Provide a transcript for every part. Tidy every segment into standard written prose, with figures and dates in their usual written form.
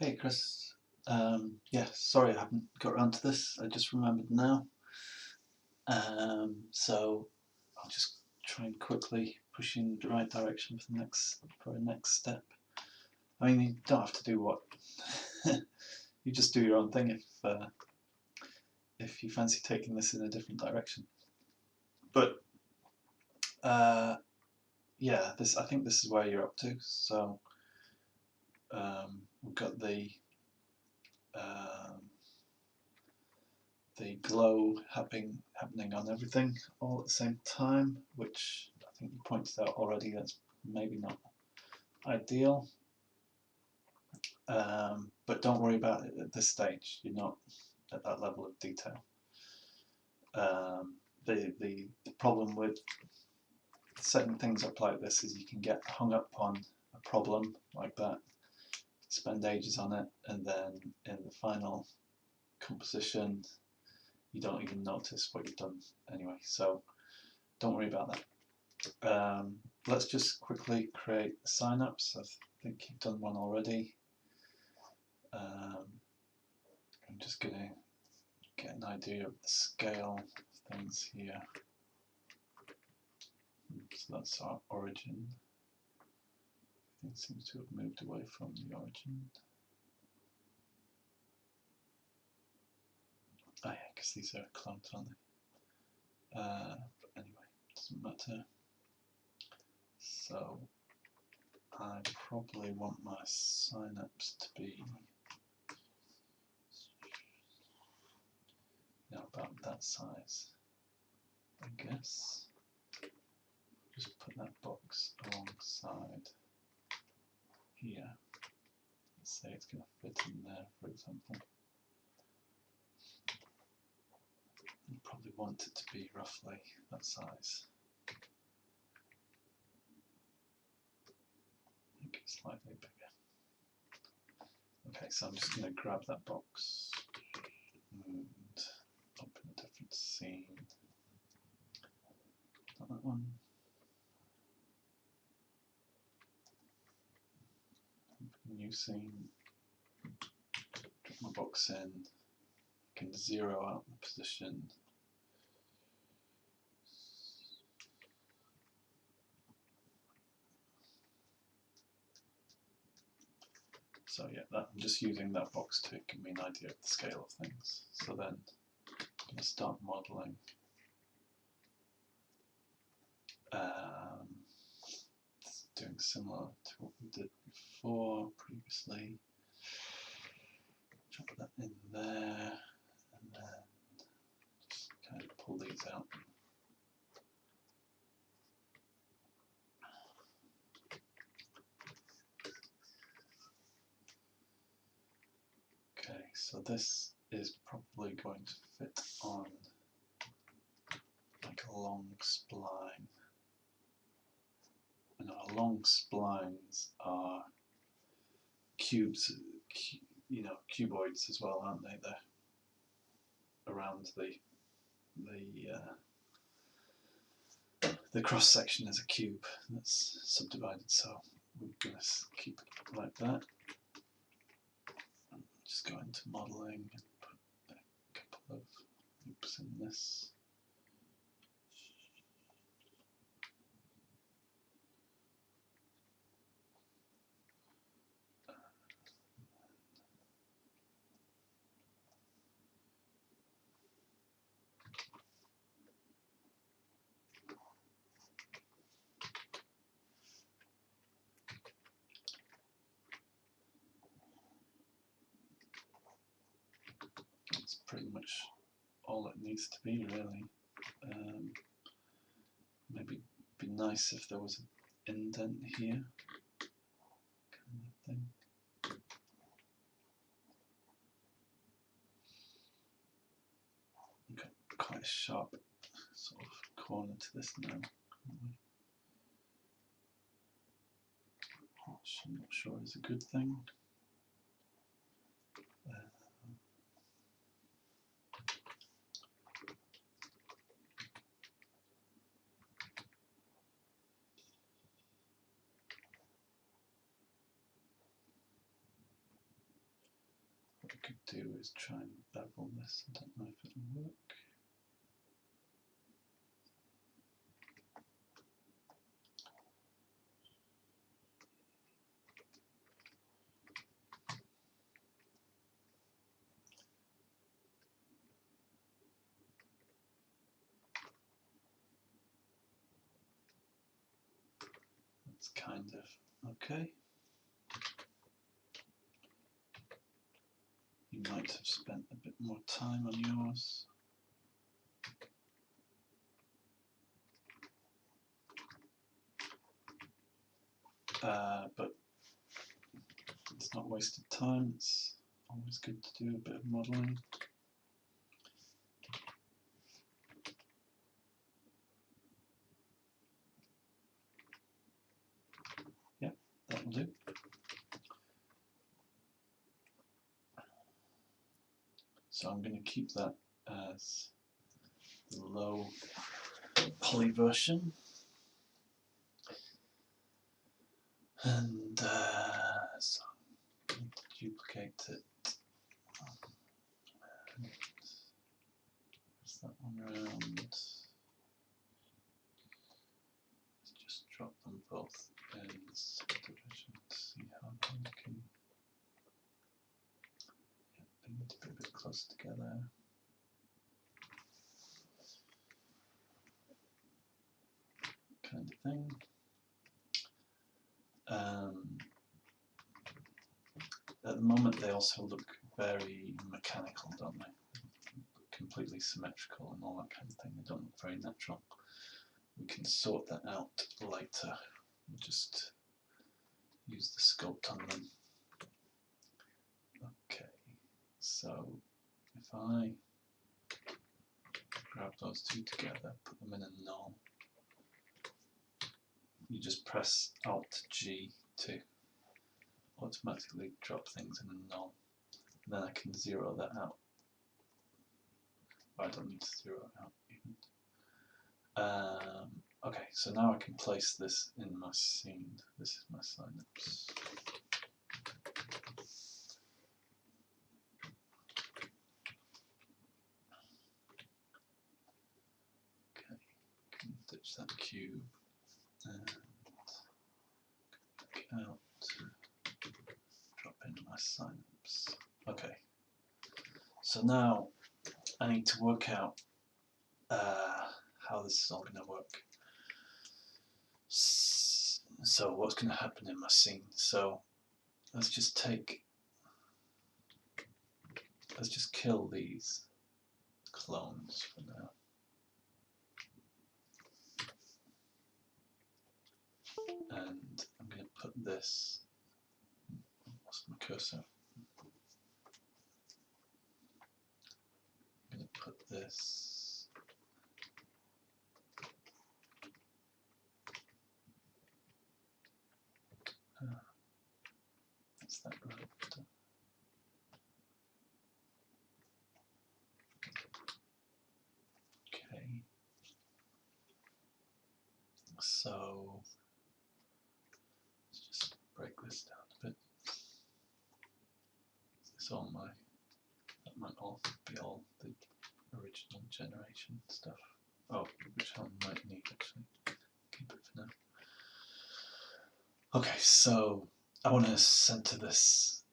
Hey Chris, yeah, sorry I haven't got around to this. I just remembered now. So I'll just try and quickly push you in the right direction for a next step. I mean, you don't have to do what you just do your own thing if you fancy taking this in a different direction. But yeah, I think this is where you're up to. So we've got the glow happening on everything all at the same time, which I think you pointed out already. That's maybe not ideal, but don't worry about it at this stage. You're not at that level of detail. The problem with setting things up like this is you can get hung up on a problem like that, spend ages on it, and then in the final composition you don't even notice what you've done anyway. So don't worry about that. Let's just quickly create signups. I think you've done one already. I'm just going to get an idea of the scale of things here. So that's our origin. It seems to have moved away from the origin. Oh yeah, because these are clones, aren't they? But anyway, doesn't matter. So I probably want my signups to be about that size, I guess. Just put that box alongside here. Let's say it's going to fit in there, for example. You probably want it to be roughly that size. Make it slightly bigger. Okay, so I'm just going to grab that box and open a different scene. Not that one. Open a new scene. Drop my box in. I can zero out the position. So yeah, I'm just using that box to give me an idea of the scale of things. So then I'm going to start modeling. Doing similar to what we did before previously. Drop that in there, and then just kind of pull these out. Okay, so this is probably going to fit on like a long spline. And our long splines are cubes, cuboids as well, aren't they? They're around the cross section is a cube that's subdivided, so we're going to keep it like that. Just go into modeling and put a couple of loops in this. That's pretty much all it needs to be, really. Maybe it'd be nice if there was an indent here, kind of thing. Got quite a sharp sort of corner to this now, which I'm not sure is a good thing. could do is try and bevel this. I don't know if it'll work. That's kind of okay. You might have spent a bit more time on yours. But it's not wasted time. It's always good to do a bit of modeling. Yep, that'll do. So I'm going to keep that as the low poly version. And so I'm going to duplicate it. Is that one around? Let's just drop them both in subdivision to see how they can. Yeah, they need to be a bit close together. Kind of thing. At the moment, they also look very mechanical, don't they? Completely symmetrical and all that kind of thing. They don't look very natural. We can sort that out later. We'll just use the sculpt on them. Okay, so if I grab those two together, put them in a null, you just press Alt-G to automatically drop things in a null. And then I can zero that out. I don't need to zero it out even. Okay, so now I can place this in my scene. This is my synapse. Okay, can ditch that cube and back out. Drop in my synapse. Okay, so now I need to work out how this is all going to work. So what's going to happen in my scene? So let's just kill these clones for now. And I'm going to put this, what's my cursor? I'm going to put this that's that right. Okay. So let's just break this down a bit. Is this all my, that might all be all the original generation stuff. Oh, which one might need actually. Keep it for now. Okay, so I want to center this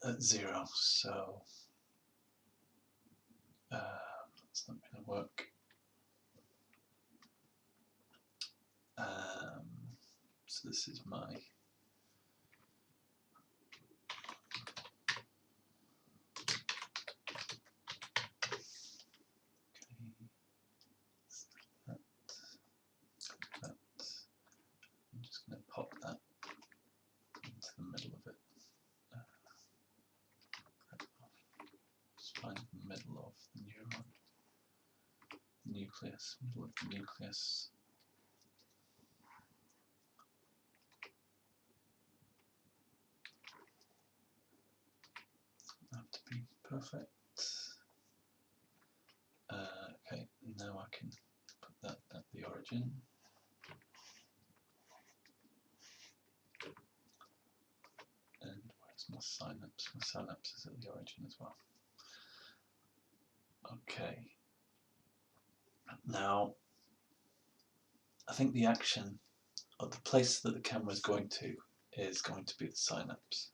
at 0, so that's not going to work. So this is my that. I'm just going to pop that into the middle of it. Just find the middle of the neuron. Nucleus, middle of the nucleus. Have to be perfect. Okay, now I can put that at the origin. And where's Where's my synapse? My synapse is at the origin as well. Okay. Now, I think the action, or the place that the camera is going to be the synapse.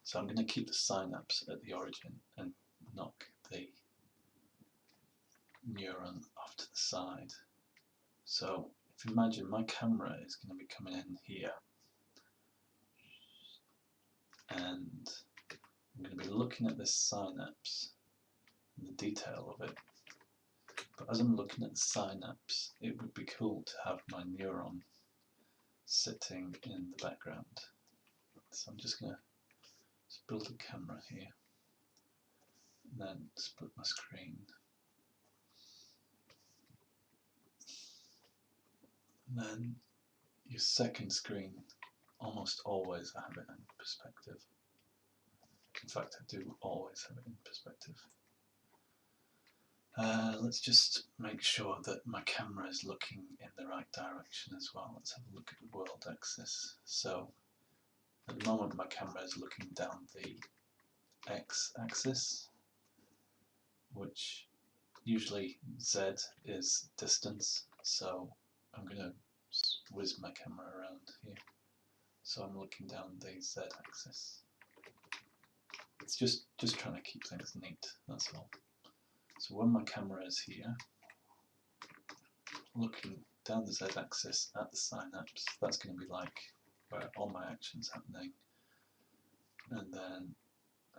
So I'm going to keep the synapse at the origin and knock the neuron off to the side. So if you imagine my camera is going to be coming in here, and I'm going to be looking at this synapse and the detail of it. But as I'm looking at the synapse, it would be cool to have my neuron sitting in the background. So I'm just going to build a camera here, and then split my screen. And then your second screen, almost always I have it in perspective. In fact, I do always have it in perspective. Let's just make sure that my camera is looking in the right direction as well. Let's have a look at the world axis. So at the moment my camera is looking down the x-axis, which usually z is distance, so I'm going to whiz my camera around here. So I'm looking down the z-axis. It's just trying to keep things neat, that's all. So when my camera is here, looking down the z-axis at the synapse, that's going to be like where all my action's happening. And then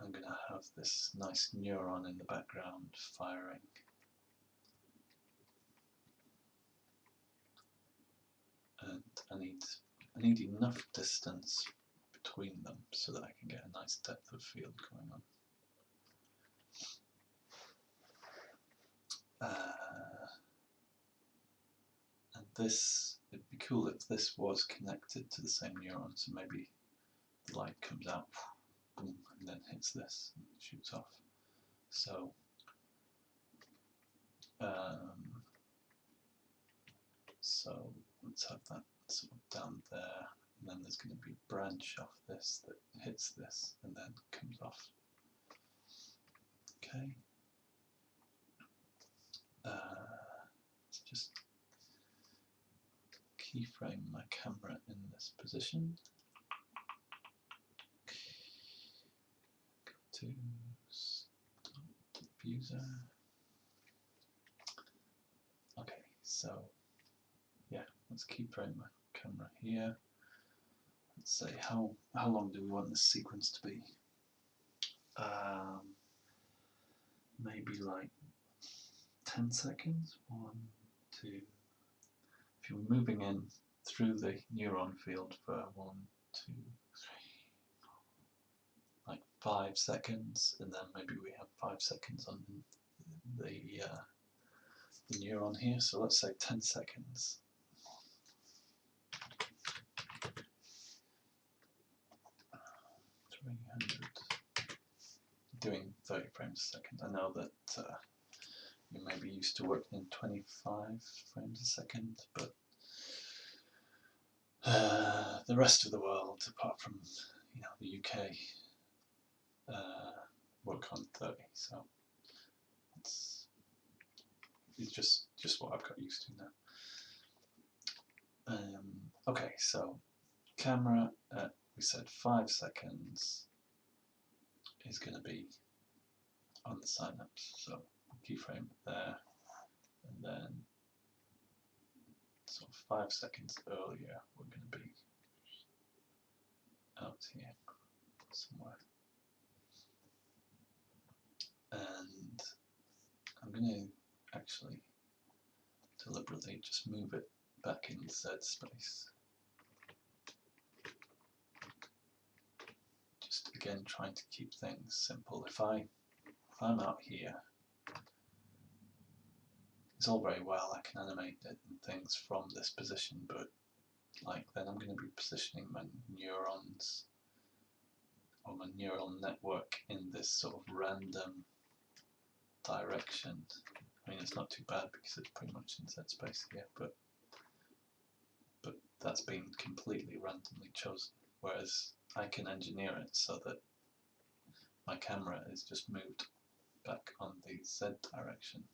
I'm going to have this nice neuron in the background firing. And I need enough distance between them so that I can get a nice depth of field going on. And this, it'd be cool if this was connected to the same neuron, so maybe the light comes out, boom, and then hits this and shoots off. So let's have that sort of down there, and then there's going to be a branch off this that hits this and then comes off. Okay. Let's just keyframe my camera in this position. Go to Start Diffuser. Okay, so yeah, let's keyframe my camera here. Let's say how long do we want this sequence to be? Maybe like 10 seconds. 1, 2. If you're moving in through the neuron field for 1, 2, 3, 4, like 5 seconds, and then maybe we have 5 seconds on the neuron here. So let's say 10 seconds. Doing 30 frames a second. I know that you may be used to working in 25 frames a second, but the rest of the world, apart from the UK, work on 30. So it's just what I've got used to now. Okay, so camera at, we said 5 seconds is going to be on the synapse, so keyframe it there, and then sort of 5 seconds earlier we're going to be out here somewhere, and I'm going to actually deliberately just move it back in Z space. Just again trying to keep things simple. If I'm out here, it's all very well, I can animate it and things from this position, but like then I'm going to be positioning my neurons or my neural network in this sort of random direction. I mean, it's not too bad because it's pretty much in Z space here, but that's been completely randomly chosen, whereas I can engineer it so that my camera is just moved back on the Z direction,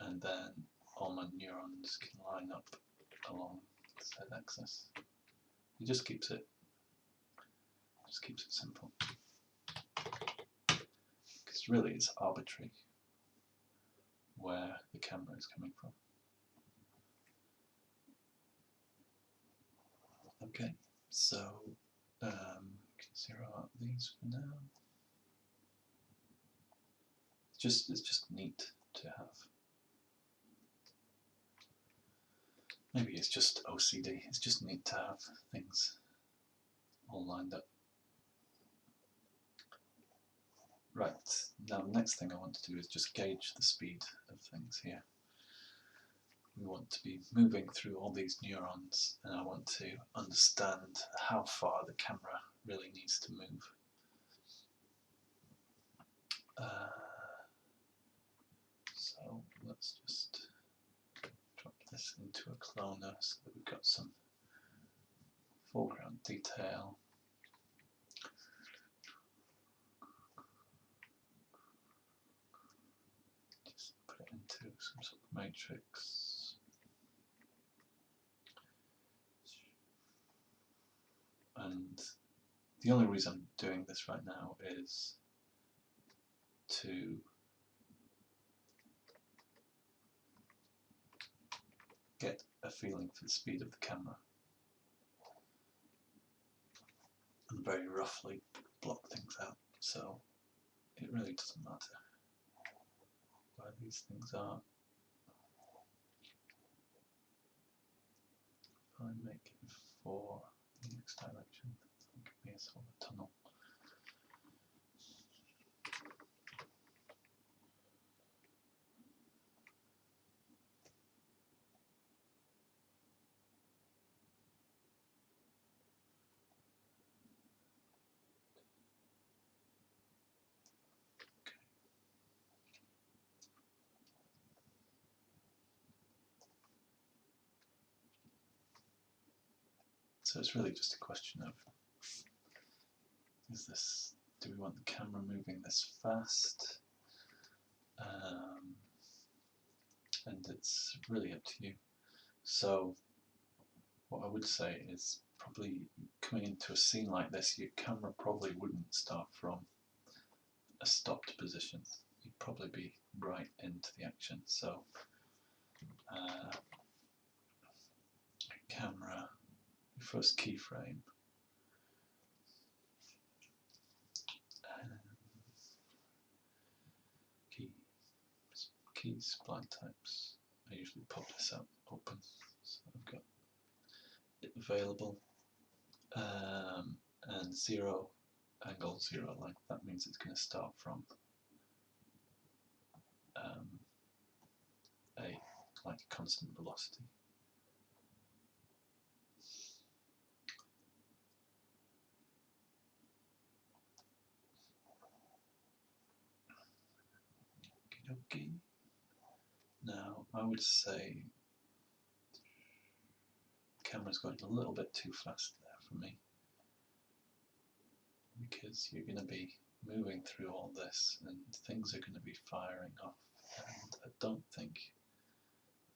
and then all my neurons can line up along the Z axis. It just keeps it simple, because really it's arbitrary where the camera is coming from. Okay, so we can zero out these for now. It's just neat to have. Maybe it's just OCD. It's just neat to have things all lined up. Right, now the next thing I want to do is just gauge the speed of things here. We want to be moving through all these neurons, and I want to understand how far the camera really needs to move. So let's just drop this into a cloner so that we've got some foreground detail. Just put it into some sort of matrix. And the only reason I'm doing this right now is to get a feeling for the speed of the camera and very roughly block things out, so it really doesn't matter where these things are. If I make it for the X direction, it could be a sort of tunnel. So it's really just a question of, do we want the camera moving this fast? And it's really up to you. So what I would say is, probably coming into a scene like this, your camera probably wouldn't start from a stopped position. You'd probably be right into the action. So camera, your first keyframe, keys, spline types. I usually pop this out open, so I've got it available. And zero angle, zero length, that means it's going to start from a constant velocity. Okay. Now I would say the camera's going a little bit too fast there for me, because you're going to be moving through all this and things are going to be firing off, and I think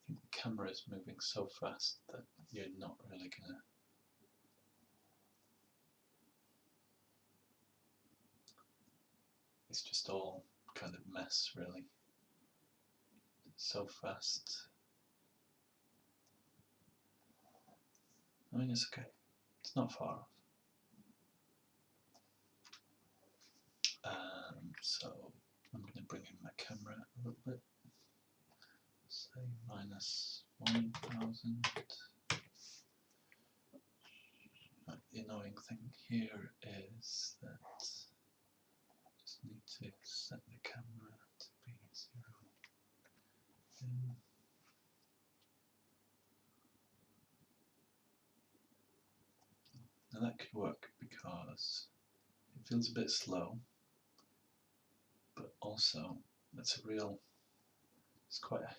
the camera is moving so fast that you're not really going to it's just all kind of mess, really. It's so fast. I mean, it's okay. It's not far off. So I'm going to bring in my camera a little bit. Say -1000. The annoying thing here is that I just need to set the camera to be 0. Now that could work because it feels a bit slow, but also it's quite a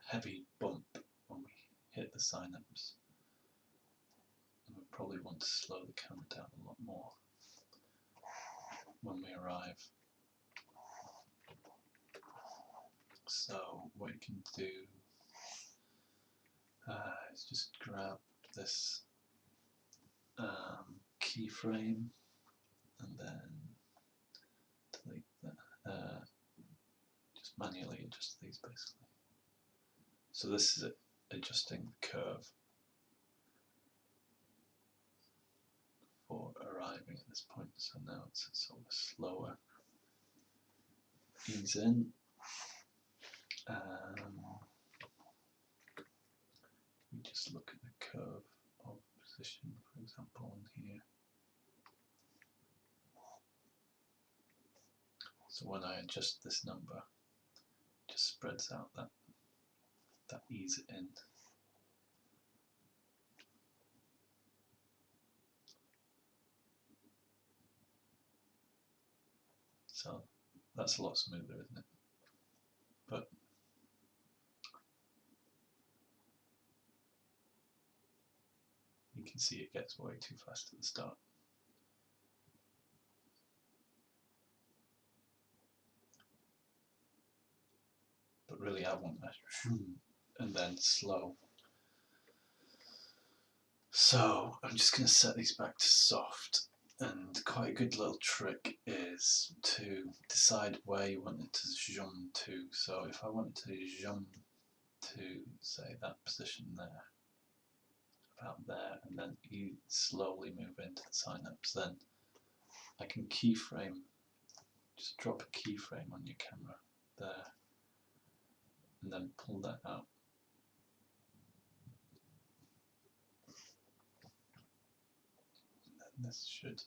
heavy bump when we hit the synapse, and we probably want to slow the camera down a lot more. when we arrive. So what you can do is just grab this keyframe and then delete that. Just manually adjust these basically. So this is adjusting the curve for arriving at this point. So now it's sort of a slower ease in. We just look at the curve of position, for example, in here. So when I adjust this number, it just spreads out that ease in. So that's a lot smoother, isn't it? But you can see it gets way too fast at the start. But really I want that and then slow. So I'm just going to set these back to soft, and quite a good little trick is to decide where you want it to zoom to. So if I wanted to zoom to, say, that position there, about there, and then you slowly move into the synapse, then I can keyframe, just drop a keyframe on your camera there, and then pull that out. And then this should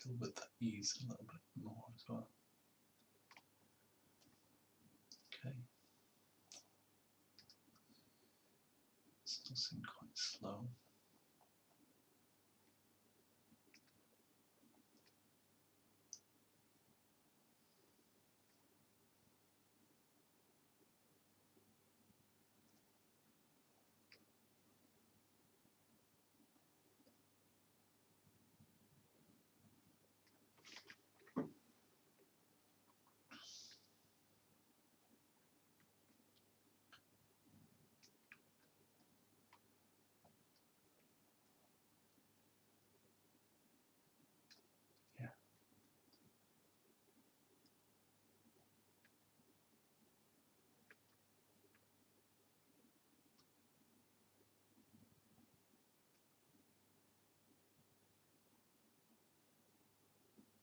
deal with the ease a little bit more as well. Okay. Still seem quite slow.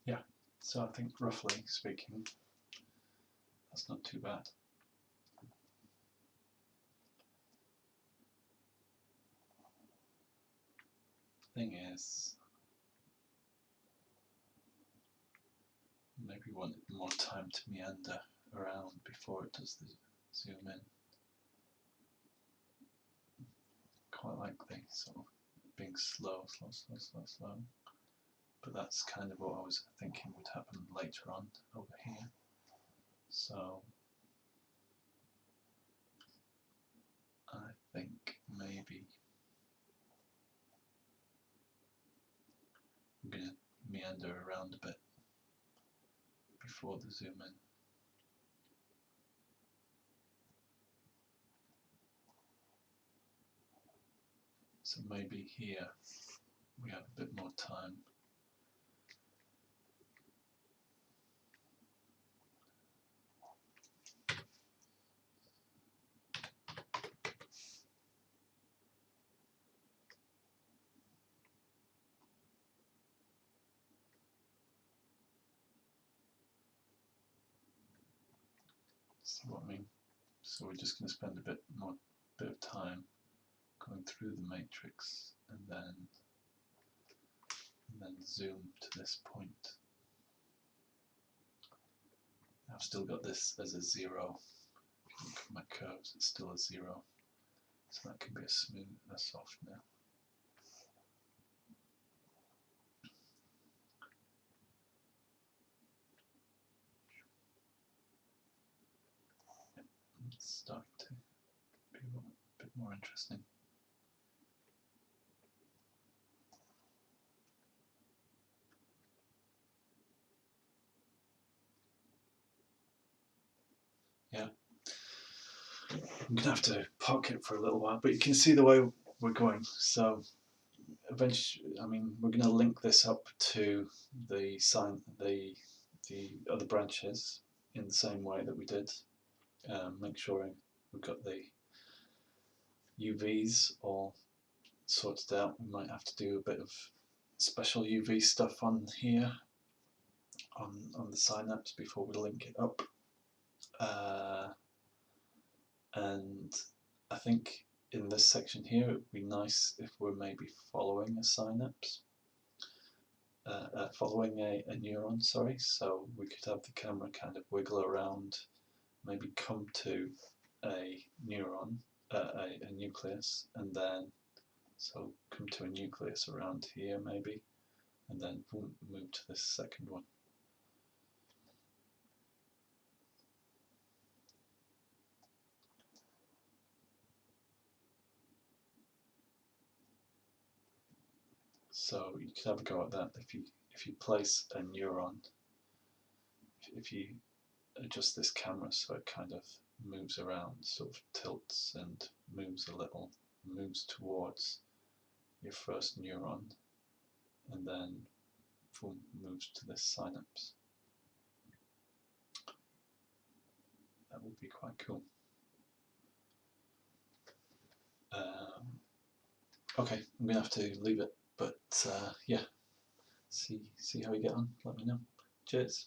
Yeah, so I think roughly speaking, that's not too bad. Thing is, maybe want more time to meander around before it does the zoom in. Quite like the sort of being slow. But that's kind of what I was thinking would happen later on over here. So I think maybe I'm going to meander around a bit before the zoom in. So maybe here we have a bit more time. See what I mean? So we're just going to spend a bit of time going through the matrix and then zoom to this point. I've still got this as a 0. If you look at my curves, it's still a 0. So that can be a smooth, a soft now. It's starting to be a bit more interesting. I'm gonna have to park it for a little while, but you can see the way we're going. So eventually, I mean, we're going to link this up to the other branches in the same way that we did. Make sure we've got the UVs all sorted out. We might have to do a bit of special UV stuff on here on the synapse before we link it up. And I think in this section here it would be nice if we're maybe following a synapse, following a neuron, sorry, so we could have the camera kind of wiggle around, maybe come to a neuron, a nucleus, and then so come to a nucleus around here maybe, and then boom, move to this second one. So you could have a go at that if you place a neuron, if you adjust this camera so it kind of moves around, sort of tilts and moves a little, moves towards your first neuron, and then boom, moves to this synapse. That would be quite cool. Okay, I'm gonna have to leave it, but yeah, see how you get on. Let me know. Cheers.